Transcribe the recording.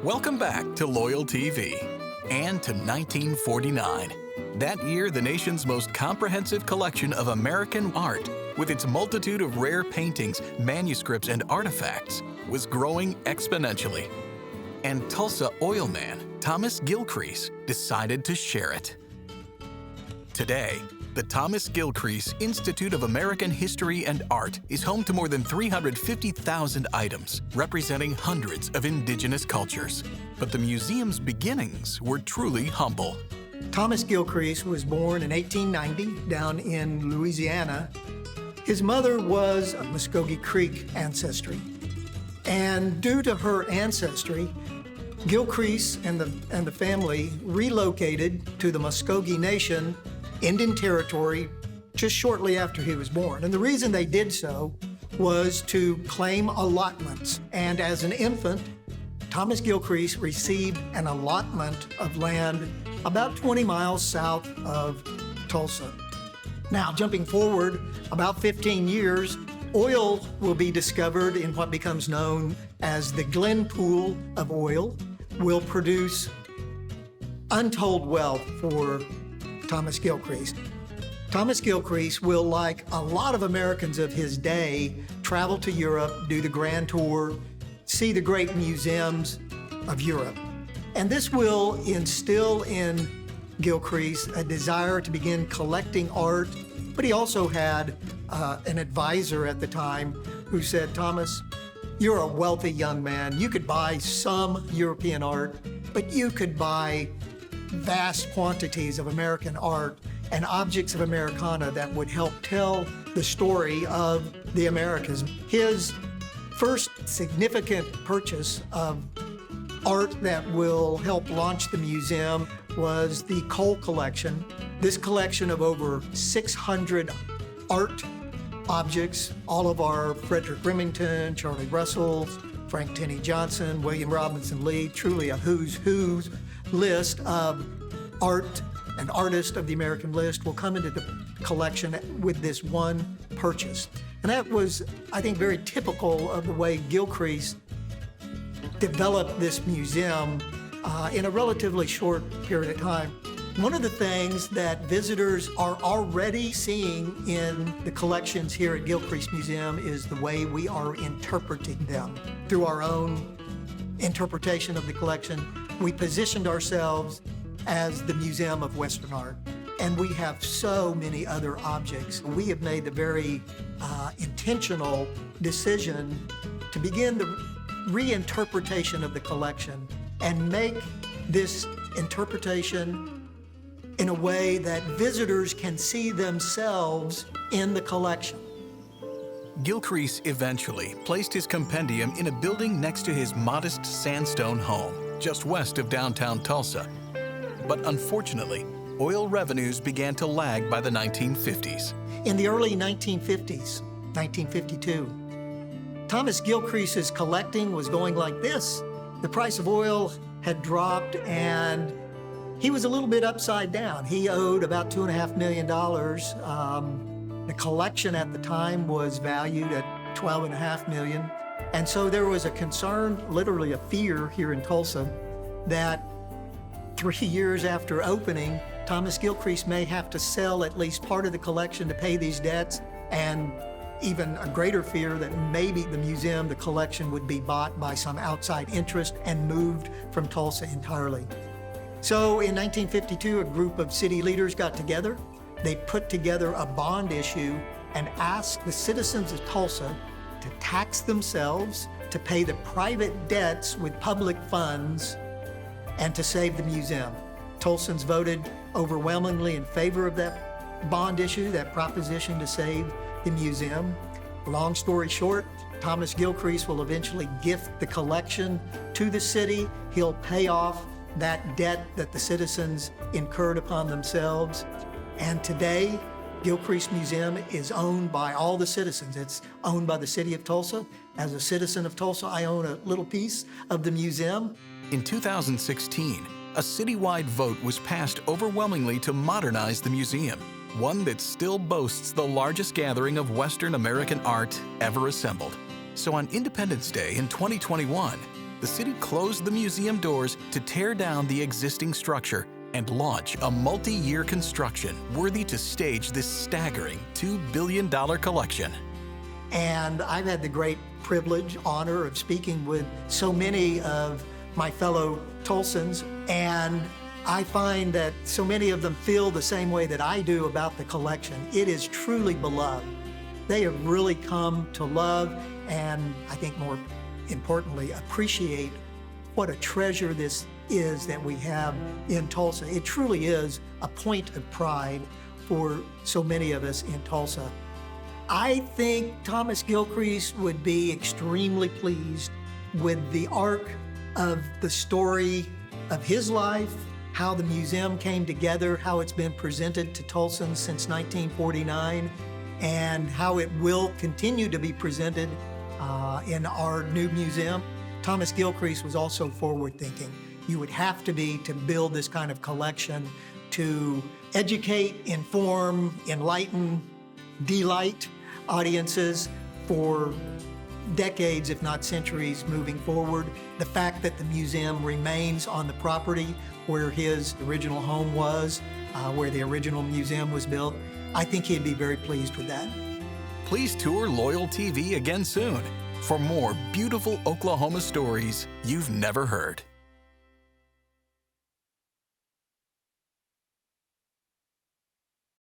Welcome back to LoyalTV and to 1949. That year, the nation's most comprehensive collection of American art, with its multitude of rare paintings, manuscripts, and artifacts, was growing exponentially. And Tulsa oil man Thomas Gilcrease decided to share it. Today, the Thomas Gilcrease Institute of American History and Art is home to more than 350,000 items, representing hundreds of indigenous cultures. But the museum's beginnings were truly humble. Thomas Gilcrease was born in 1890 down in Louisiana. His mother was of Muskogee Creek ancestry. And due to her ancestry, Gilcrease and the family relocated to the Muskogee Nation, Indian Territory, just shortly after he was born. And the reason they did so was to claim allotments. And as an infant, Thomas Gilcrease received an allotment of land about 20 miles south of Tulsa. Now, jumping forward about 15 years, oil will be discovered in what becomes known as the Glen Pool of oil, will produce untold wealth for Thomas Gilcrease. Thomas Gilcrease will, like a lot of Americans of his day, travel to Europe, do the grand tour, see the great museums of Europe. And this will instill in Gilcrease a desire to begin collecting art, but he also had an advisor at the time who said, "Thomas, you're a wealthy young man. You could buy some European art, but you could buy vast quantities of American art and objects of Americana that would help tell the story of the Americas." His first significant purchase of art that will help launch the museum was the Cole collection. This collection of over 600 art objects, all of our Frederick Remington, Charlie Russell, Frank Tenney Johnson, William Robinson Lee, truly a who's who list of art and artists of the American list will come into the collection with this one purchase. And that was, I think, very typical of the way Gilcrease developed this museum in a relatively short period of time. One of the things that visitors are already seeing in the collections here at Gilcrease Museum is the way we are interpreting them. Through our own interpretation of the collection, we positioned ourselves as the Museum of Western Art. And we have so many other objects. We have made the very intentional decision to begin the reinterpretation of the collection and make this interpretation in a way that visitors can see themselves in the collection. Gilcrease eventually placed his compendium in a building next to his modest sandstone home, just west of downtown Tulsa. But unfortunately, oil revenues began to lag by the 1950s. In the early 1950s, 1952, Thomas Gilcrease's collecting was going like this. The price of oil had dropped and he was a little bit upside down. He owed about $2.5 million. The collection at the time was valued at $12.5 million. And so there was a concern, literally a fear here in Tulsa, that 3 years after opening, Thomas Gilcrease may have to sell at least part of the collection to pay these debts, and even a greater fear that maybe the museum, the collection, would be bought by some outside interest and moved from Tulsa entirely. So in 1952, a group of city leaders got together. They put together a bond issue and asked the citizens of Tulsa to tax themselves, to pay the private debts with public funds, and to save the museum. Tulsans voted overwhelmingly in favor of that bond issue, that proposition to save the museum. Long story short, Thomas Gilcrease will eventually gift the collection to the city. He'll pay off that debt that the citizens incurred upon themselves. And today, Gilcrease Museum is owned by all the citizens. It's owned by the city of Tulsa. As a citizen of Tulsa, I own a little piece of the museum. In 2016, a citywide vote was passed overwhelmingly to modernize the museum, one that still boasts the largest gathering of Western American art ever assembled. So on Independence Day in 2021, the city closed the museum doors to tear down the existing structure and launch a multi-year construction worthy to stage this staggering $2 billion collection. And I've had the great privilege, honor of speaking with so many of my fellow Tulsans, and I find that so many of them feel the same way that I do about the collection. It is truly beloved. They have really come to love and, I think more importantly, appreciate what a treasure this is that we have in Tulsa. It truly is a point of pride for so many of us in Tulsa. I think Thomas Gilcrease would be extremely pleased with the arc of the story of his life, how the museum came together, how it's been presented to Tulsans since 1949, and how it will continue to be presented in our new museum. Thomas Gilcrease was also forward-thinking. You would have to be to build this kind of collection to educate, inform, enlighten, delight audiences for decades, if not centuries, moving forward. The fact that the museum remains on the property where his original home was, where the original museum was built, I think he'd be very pleased with that. Please tour LoyalTV again soon for more beautiful Oklahoma stories you've never heard.